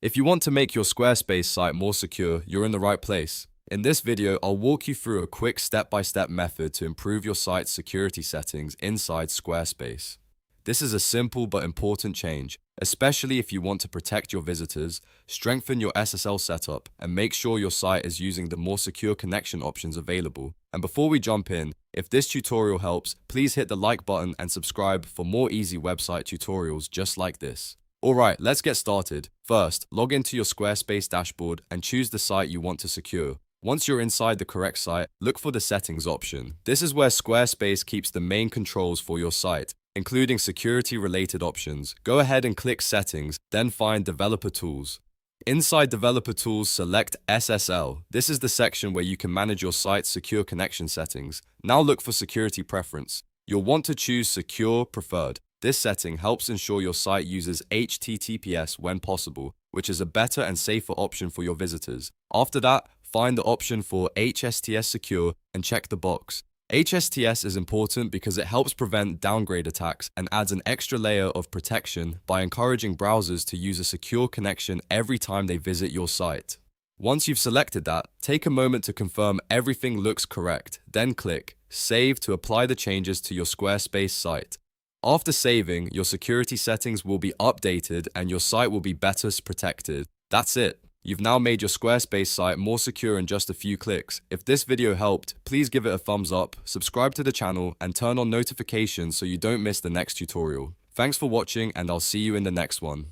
If you want to make your Squarespace site more secure, you're in the right place. In this video, I'll walk you through a quick step-by-step method to improve your site's security settings inside Squarespace. This is a simple but important change, especially if you want to protect your visitors, strengthen your SSL setup, and make sure your site is using the more secure connection options available. And before we jump in, if this tutorial helps, please hit the like button and subscribe for more easy website tutorials just like this. Alright, let's get started. First, log into your Squarespace dashboard and choose the site you want to secure. Once you're inside the correct site, look for the Settings option. This is where Squarespace keeps the main controls for your site, including security-related options. Go ahead and click Settings, then find Developer Tools. Inside Developer Tools, select SSL. This is the section where you can manage your site's secure connection settings. Now look for Security Preference. You'll want to choose Secure Preferred. This setting helps ensure your site uses HTTPS when possible, which is a better and safer option for your visitors. After that, find the option for HSTS Secure and check the box. HSTS is important because it helps prevent downgrade attacks and adds an extra layer of protection by encouraging browsers to use a secure connection every time they visit your site. Once you've selected that, take a moment to confirm everything looks correct, then click Save to apply the changes to your Squarespace site. After saving, your security settings will be updated and your site will be better protected. That's it. You've now made your Squarespace site more secure in just a few clicks. If this video helped, please give it a thumbs up, subscribe to the channel, and turn on notifications so you don't miss the next tutorial. Thanks for watching, and I'll see you in the next one.